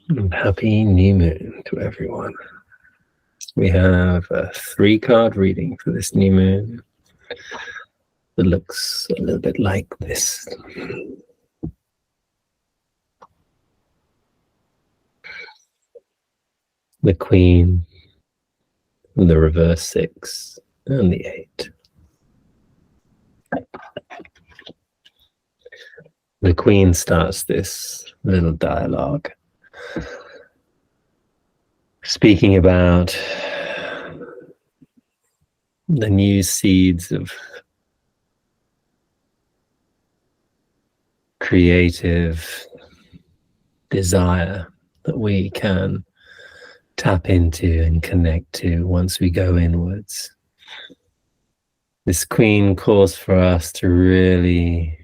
And happy new moon to everyone. We have a 3-card reading for this new moon that looks a little bit like this. The Queen, the reverse 6, and the 8. The Queen starts this little dialogue speaking about the new seeds of creative desire that we can tap into and connect to once we go inwards. This Queen calls for us to really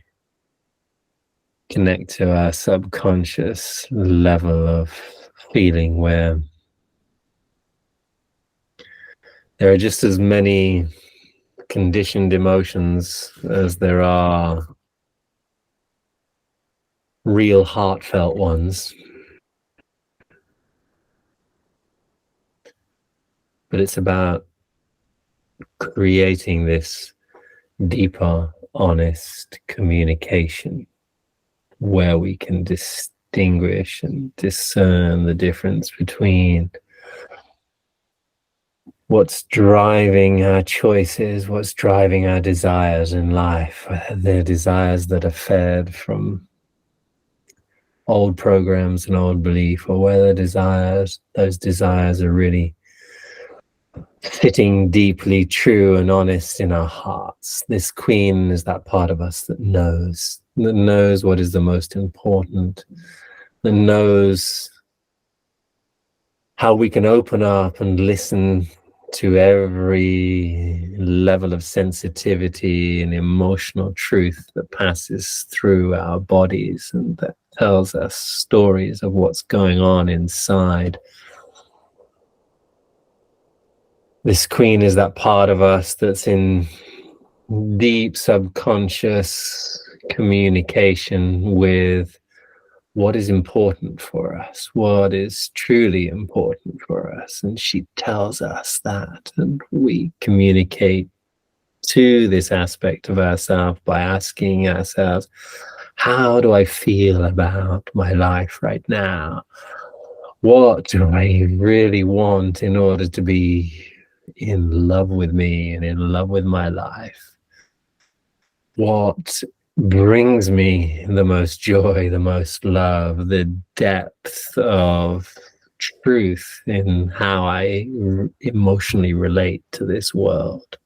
connect to our subconscious level of feeling, where there are just as many conditioned emotions as there are real heartfelt ones. But it's about creating this deeper, honest communication where we can distinguish and discern the difference between what's driving our choices, what's driving our desires in life. They're desires that are fed from old programs and old belief, or whether those desires are really sitting deeply true and honest in our hearts. This Queen is that part of us that knows what is the most important, that knows how we can open up and listen to every level of sensitivity and emotional truth that passes through our bodies and that tells us stories of what's going on inside. This Queen is that part of us that's in deep subconscious communication with what is important for us, what is truly important for us. And she tells us that, and we communicate to this aspect of ourselves by asking ourselves, how do I feel about my life right now? What do I really want in order to be in love with me and in love with my life? What brings me the most joy, the most love, the depth of truth in how I emotionally relate to this world?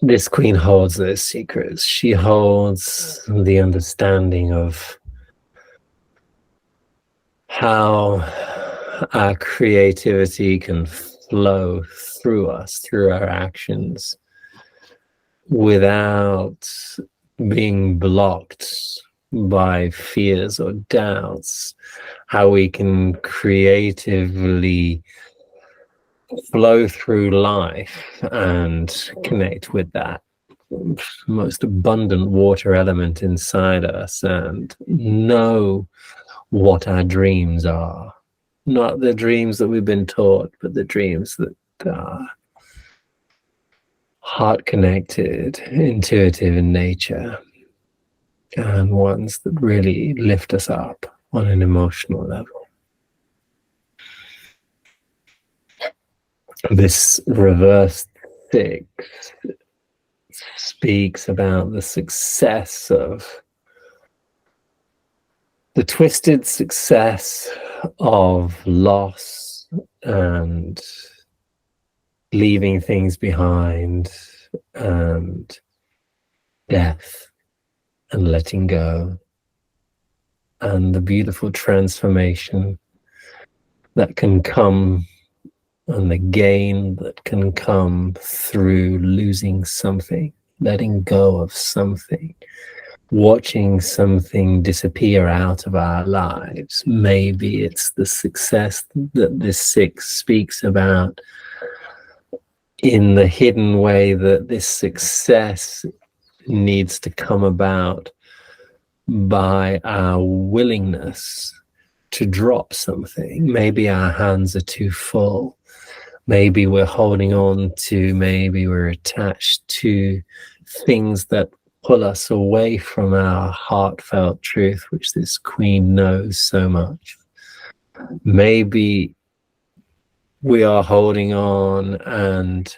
This Queen holds those secrets. She holds the understanding of how our creativity can flow through us, through our actions, without being blocked by fears or doubts. How we can creatively flow through life and connect with that most abundant water element inside us and know what our dreams are. Not the dreams that we've been taught, but the dreams that are heart connected, intuitive in nature, and ones that really lift us up on an emotional level. This reverse 6 speaks about the success of the twisted success of loss and leaving things behind and death and letting go, and the beautiful transformation that can come and the gain that can come through losing something, letting go of something, watching something disappear out of our lives. Maybe it's the success that this 6 speaks about, in the hidden way that this success needs to come about by our willingness to drop something. Maybe our hands are too full. Maybe we're holding on to, maybe we're attached to things that pull us away from our heartfelt truth, which this queen knows so much. Maybe we are holding on, and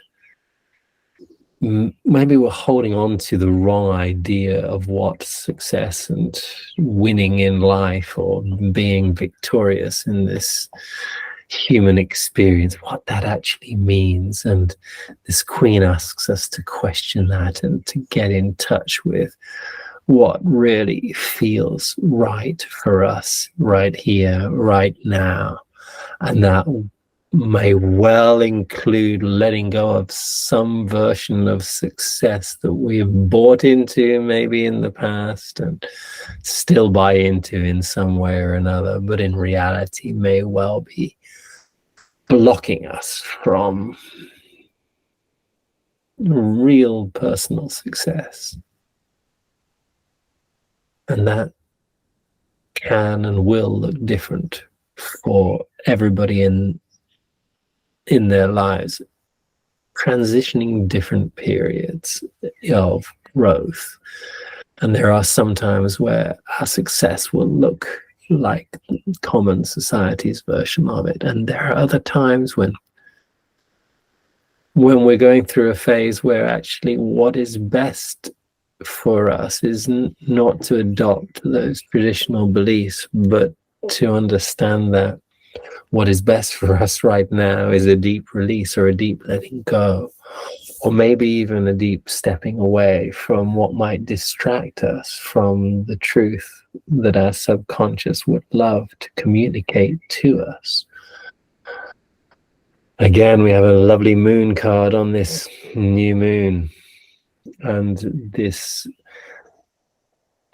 maybe we're holding on to the wrong idea of what success and winning in life or being victorious in this human experience, what that actually means. And this queen asks us to question that and to get in touch with what really feels right for us right here, right now. And that may well include letting go of some version of success that we've bought into maybe in the past and still buy into in some way or another, but in reality may well be blocking us from real personal success. And that can and will look different for everybody in their lives, transitioning different periods of growth. And there are some times where our success will look like common society's version of it. And there are other times when we're going through a phase where actually what is best for us is not to adopt those traditional beliefs, but to understand that what is best for us right now is a deep release or a deep letting go, or maybe even a deep stepping away from what might distract us from the truth that our subconscious would love to communicate to us. Again, we have a lovely moon card on this new moon, and this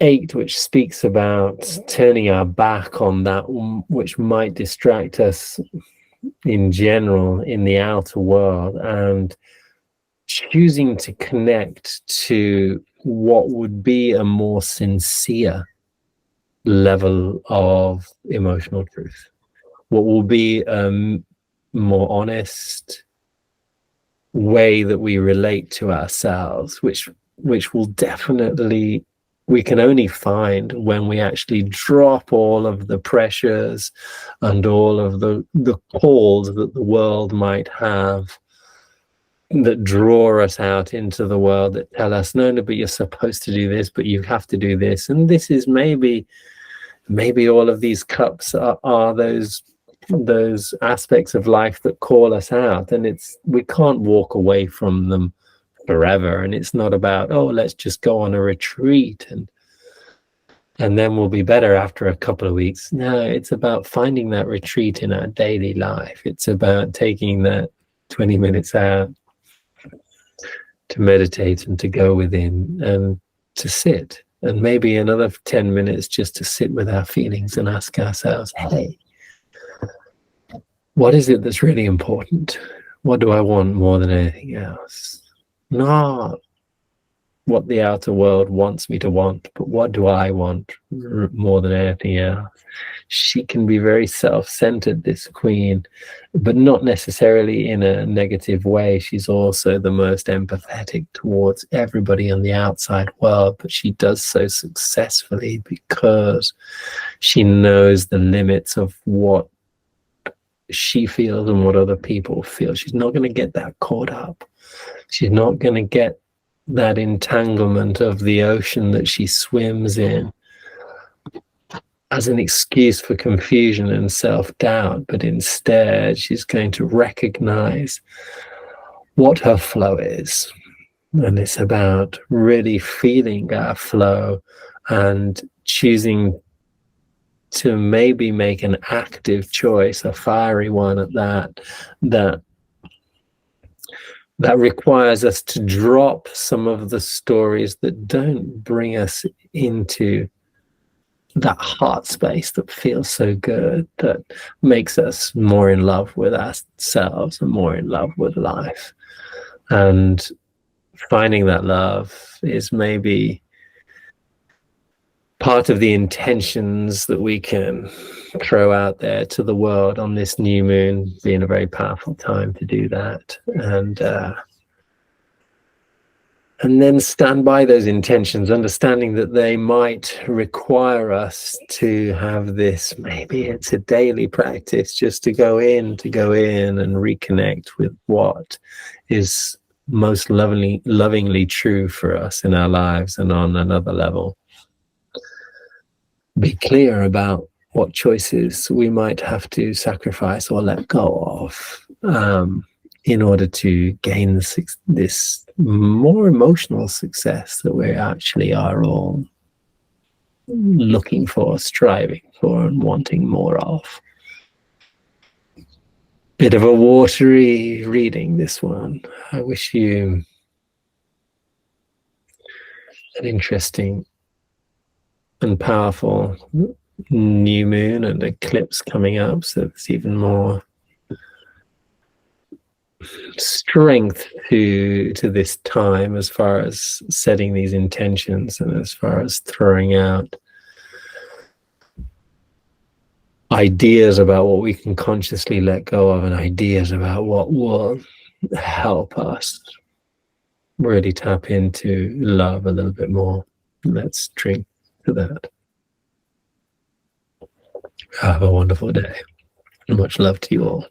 8, which speaks about turning our back on that which might distract us in general in the outer world, and choosing to connect to what would be a more sincere level of emotional truth, what will be a more honest way that we relate to ourselves, which will definitely, we can only find when we actually drop all of the pressures and all of the calls that the world might have that draw us out into the world, that tell us, no, but you're supposed to do this, but you have to do this. And this is maybe all of these cups are those aspects of life that call us out, and we can't walk away from them forever. And it's not about, oh, let's just go on a retreat and then we'll be better after a couple of weeks. No, it's about finding that retreat in our daily life. It's about taking that 20 minutes out to meditate and to go within and to sit, and maybe another 10 minutes just to sit with our feelings and ask ourselves, hey, what is it that's really important? What do I want more than anything else? Not what the outer world wants me to want, but what do I want more than anything else? She can be very self-centered, this queen, but not necessarily in a negative way. She's also the most empathetic towards everybody in the outside world, but she does so successfully because she knows the limits of what she feels and what other people feel. She's not going to get that caught up. She's not going to get that entanglement of the ocean that she swims in as an excuse for confusion and self-doubt, but instead she's going to recognize what her flow is. And it's about really feeling our flow and choosing to maybe make an active choice, a fiery one at that requires us to drop some of the stories that don't bring us into that heart space that feels so good, that makes us more in love with ourselves and more in love with life. And finding that love is maybe part of the intentions that we can throw out there to the world on this new moon being a very powerful time to do that. And then stand by those intentions, understanding that they might require us to have this, maybe it's a daily practice, just to go in and reconnect with what is most lovingly true for us in our lives and on another level. Be clear about what choices we might have to sacrifice or let go of in order to gain this more emotional success that we actually are all looking for, striving for, and wanting more of. Bit of a watery reading, this one. I wish you an interesting and powerful new moon and eclipse coming up, so there's even more strength to this time as far as setting these intentions and as far as throwing out ideas about what we can consciously let go of and ideas about what will help us really tap into love a little bit more. Let's drink to that. Have a wonderful day. Much love to you all.